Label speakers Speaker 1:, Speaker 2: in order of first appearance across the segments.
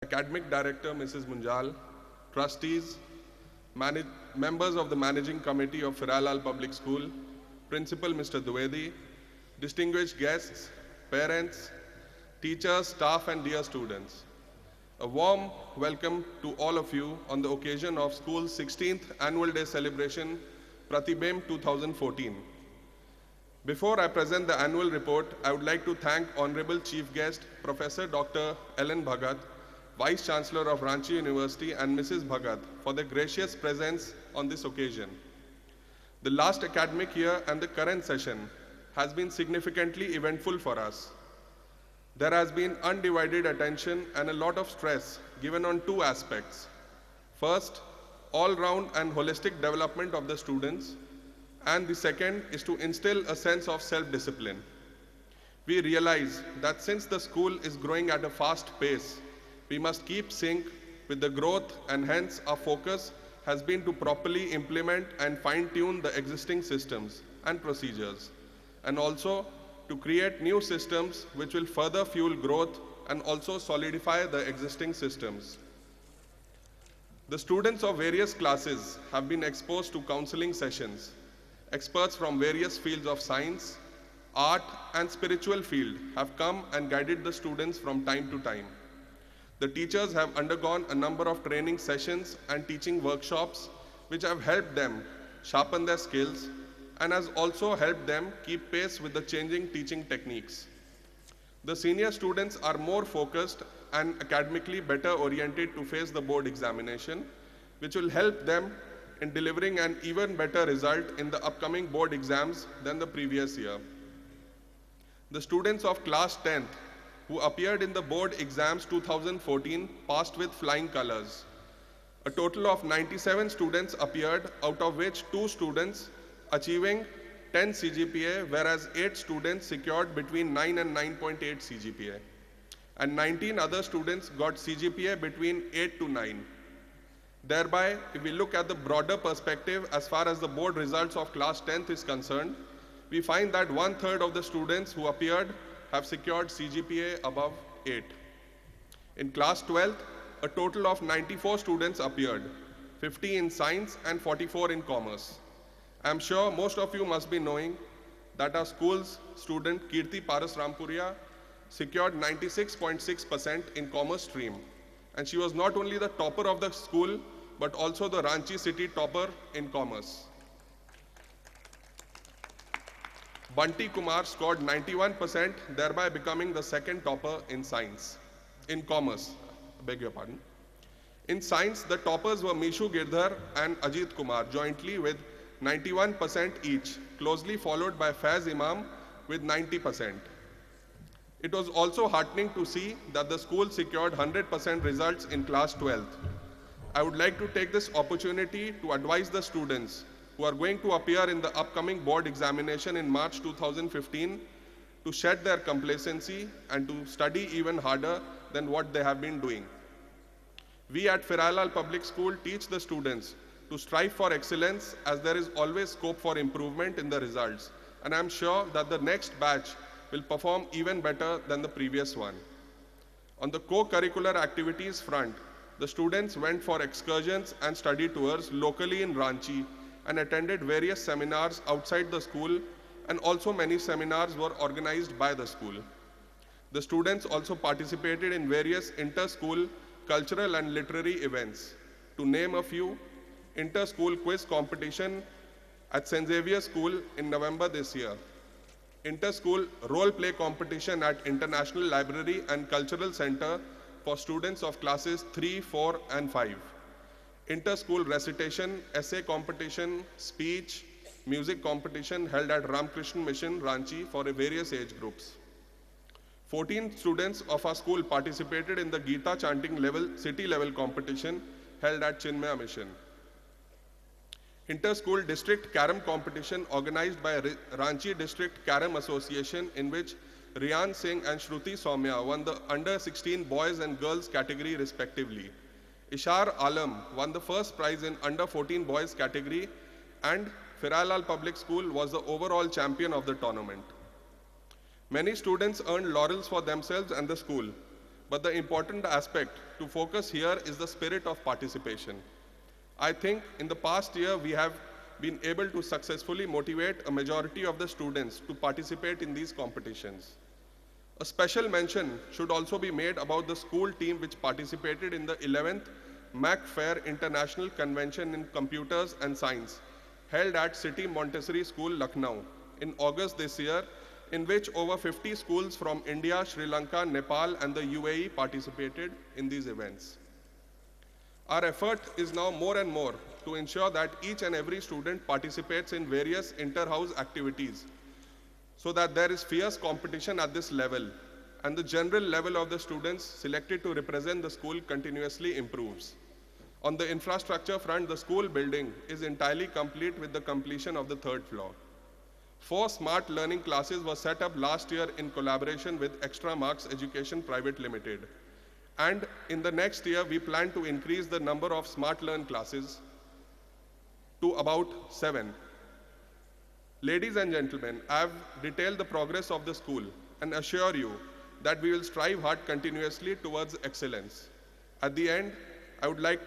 Speaker 1: Academic Director Mrs. Munjal, trustees, members of the Managing Committee of Firalal Public School, Principal Mr. Dwivedi, distinguished guests, parents, teachers, staff and dear students. A warm welcome to all of you on the occasion of school's 16th Annual Day celebration, Pratibem 2014. Before I present the annual report, I would like to thank Honorable Chief Guest, Professor Dr. Ellen Bhagat, Vice Chancellor of Ranchi University, and Mrs. Bhagat for their gracious presence on this occasion. The last academic year and the current session has been significantly eventful for us. There has been undivided attention and a lot of stress given on two aspects. First, all-round and holistic development of the students, and the second is to instill a sense of self-discipline. We realize that since the school is growing at a fast pace, we must keep sync with the growth, and hence our focus has been to properly implement and fine-tune the existing systems and procedures, and also to create new systems which will further fuel growth and also solidify the existing systems. The students of various classes have been exposed to counseling sessions. Experts from various fields of science, art, and spiritual field have come and guided the students from time to time. The teachers have undergone a number of training sessions and teaching workshops which have helped them sharpen their skills and has also helped them keep pace with the changing teaching techniques. The senior students are more focused and academically better oriented to face the board examination, which will help them in delivering an even better result in the upcoming board exams than the previous year. The students of class 10th who appeared in the board exams 2014 passed with flying colors. A total of 97 students appeared, out of which 2 students achieving 10 CGPA, whereas 8 students secured between 9 and 9.8 CGPA. And 19 other students got CGPA between 8 to 9. Thereby, if we look at the broader perspective as far as the board results of class 10th is concerned, we find that 1/3 of the students who appeared have secured CGPA above 8. In class 12th, a total of 94 students appeared, 50 in science and 44 in commerce. I am sure most of you must be knowing that our school's student Kirti Paras Rampuria secured 96.6% in commerce stream, and she was not only the topper of the school but also the Ranchi city topper in commerce. Bunty Kumar scored 91%, thereby becoming the second topper in commerce. Beg your pardon. In science, the toppers were Mishu Girdhar and Ajit Kumar jointly with 91% each, closely followed by Faiz Imam with 90%. It was also heartening to see that the school secured 100% results in class 12th. I would like to take this opportunity to advise the students who are going to appear in the upcoming board examination in March 2015 to shed their complacency and to study even harder than what they have been doing. We at Firalal Public School teach the students to strive for excellence, as there is always scope for improvement in the results, and I am sure that the next batch will perform even better than the previous one. On the co-curricular activities front, the students went for excursions and study tours locally in Ranchi and attended various seminars outside the school, and also many seminars were organized by the school. The students also participated in various inter-school cultural and literary events. To name a few, inter-school quiz competition at St. Xavier School in November this year, inter-school role-play competition at International Library and Cultural Center for students of classes 3, 4 and 5, inter-school recitation, essay competition, speech, music competition held at Ramakrishna Mission, Ranchi for various age groups. 14 students of our school participated in the Gita chanting city level competition held at Chinmaya Mission. Inter-school district carom competition organized by Ranchi District Carom Association, in which Riyan Singh and Shruti Soumya won the under-16 boys and girls category respectively. Ishar Alam won the first prize in under-14 boys category, and Firalal Public School was the overall champion of the tournament. Many students earned laurels for themselves and the school. But the important aspect to focus here is the spirit of participation. I think in the past year, we have been able to successfully motivate a majority of the students to participate in these competitions. A special mention should also be made about the school team which participated in the 11th MAC Fair International Convention in Computers and Science, held at City Montessori School, Lucknow, in August this year, in which over 50 schools from India, Sri Lanka, Nepal, and the UAE participated in these events. Our effort is now more and more to ensure that each and every student participates in various inter-house activities so that there is fierce competition at this level and the general level of the students selected to represent the school continuously improves. On the infrastructure front, the school building is entirely complete with the completion of the 3rd floor. 4 smart learning classes were set up last year in collaboration with Extra Marks Education Private Limited. And in the next year, we plan to increase the number of smart learn classes to about 7. Ladies and gentlemen, I have detailed the progress of the school and assure you that we will strive hard continuously towards excellence. At the end, I would like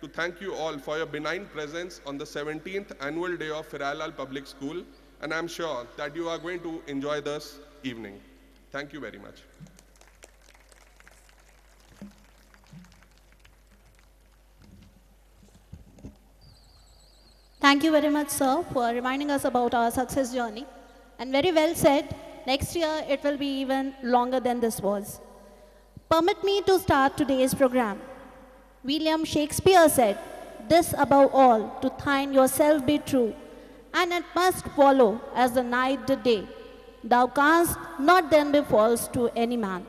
Speaker 1: to thank you all for your benign presence on the 17th annual day of Firalal Public School, and I'm sure that you are going to enjoy this evening. Thank you very much.
Speaker 2: Thank you very much, sir, for reminding us about our success journey. And very well said, next year it will be even longer than this was. Permit me to start today's program. William Shakespeare said, "This above all, to thine yourself be true, and it must follow as the night the day. Thou canst not then be false to any man."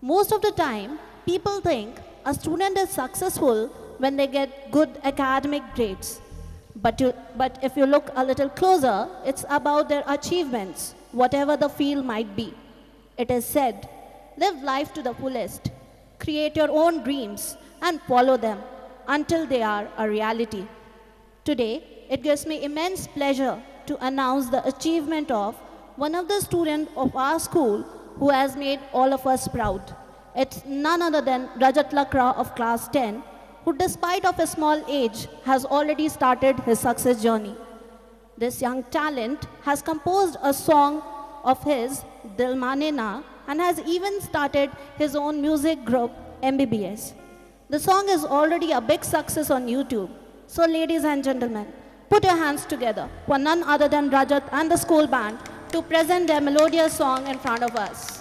Speaker 2: Most of the time, people think a student is successful when they get good academic grades. But if you look a little closer, it's about their achievements, whatever the field might be. It is said, live life to the fullest, create your own dreams, and follow them until they are a reality. Today, it gives me immense pleasure to announce the achievement of one of the students of our school who has made all of us proud. It's none other than Rajat Lakra of class 10, who despite of his small age has already started his success journey. This young talent has composed a song of his, Dil Mane Na, and has even started his own music group, MBBS. The song is already a big success on YouTube. So ladies and gentlemen, put your hands together for none other than Rajat and the school band to present their melodious song in front of us.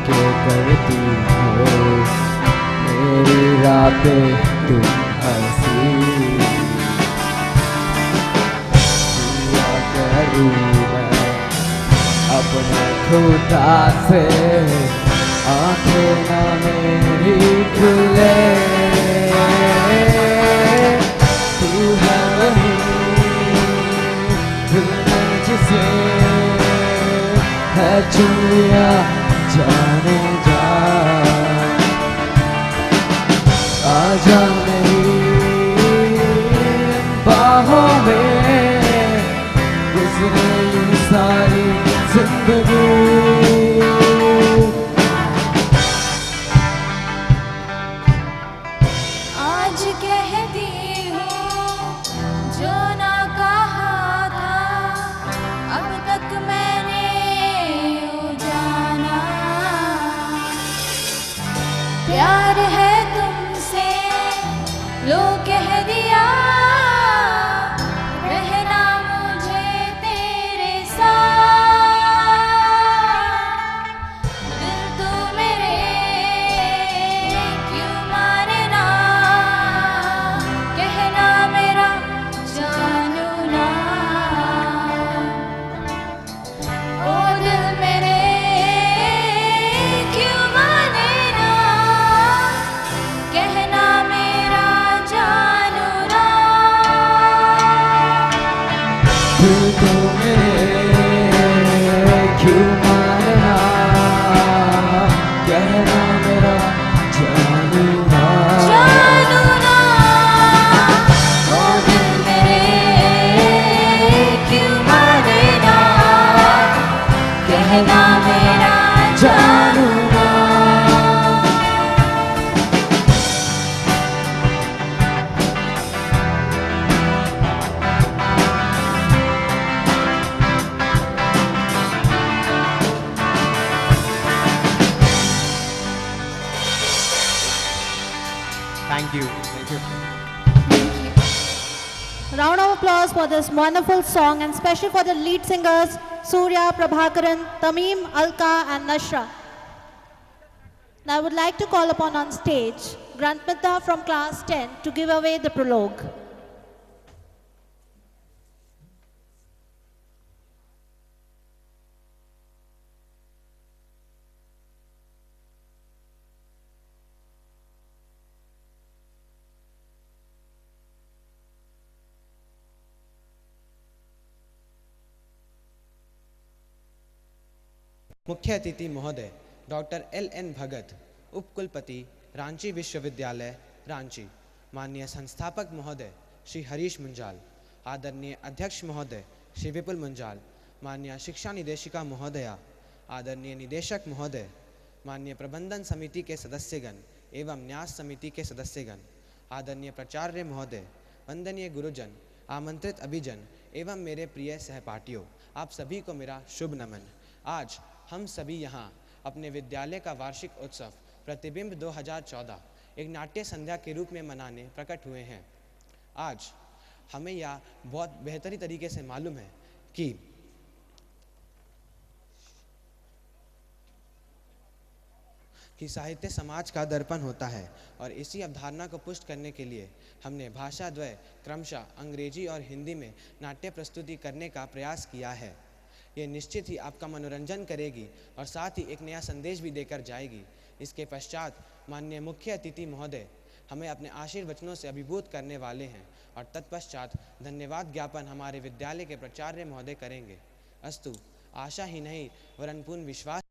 Speaker 3: के करती हो मेरी राह पे तुम हंसी किया करूँ मैं अपने खुदा से आंखें ना मेरी खुले तू है वही दिल में जिसे है चुनिया जाने जा आजा मेरी बाहों में गुजरे यूं सारी जिंदगी
Speaker 4: आज कहती हूँ जो ना कहा था अब तक मैंने वो जाना प्यार है तुमसे लो कह दिया रहना मुझे तेरे साथ दिल तो मेरे क्यों माने ना कहना मेरा जानू ना ओ दिल मेरे क्यों माने ना कहना मेरा जानू ना
Speaker 3: दिल तो मेरे क्यों मानना कहना मेरा जानू ना
Speaker 4: जानू ना ओ दिल मेरे क्यों माने ना कहना मेरा जानू ना
Speaker 3: thank you
Speaker 2: Round of applause for this wonderful song and special for the lead singers Surya, Prabhakaran, Tamim, Alka and Nashra. Now I would like to call upon on stage Grantmita from class 10 to give away the prologue.
Speaker 5: मुख्य अतिथि महोदय doctor LN भगत, उपकुलपति रांची विश्वविद्यालय रांची, माननीय संस्थापक महोदय श्री हरीश मुंजाल, आदरणीय अध्यक्ष महोदय श्री विपुल मुंजाल, माननीय शिक्षा निदेशिका महोदया, आदरणीय निदेशक महोदय, माननीय प्रबंधन समिति के सदस्यगण एवं न्यास समिति के सदस्यगण, आदरणीय प्राचार्य महोदय, वंदनीय गुरुजन, आमंत्रित अभिजन एवं मेरे प्रिय सहपाठियों, आप सभी को मेरा शुभ नमन। आज हम सभी यहाँ अपने विद्यालय का वार्षिक उत्सव प्रतिबिंब 2014 एक नाट्य संध्या के रूप में मनाने प्रकट हुए हैं। आज हमें यह बहुत बेहतरी तरीके से मालूम है कि साहित्य समाज का दर्पण होता है और इसी अवधारणा को पुष्ट करने के लिए हमने भाषा द्वय क्रमशः अंग्रेजी और हिंदी में नाट्य प्रस्तुति करने का प्रयास किया है। ये निश्चित ही आपका मनोरंजन करेगी और साथ ही एक नया संदेश भी देकर जाएगी। इसके पश्चात माननीय मुख्य अतिथि महोदय हमें अपने आशीर्वचनों से अभिभूत करने वाले हैं और तत्पश्चात धन्यवाद ज्ञापन हमारे विद्यालय के प्राचार्य महोदय करेंगे। अस्तु, आशा ही नहीं वरन पूर्ण विश्वास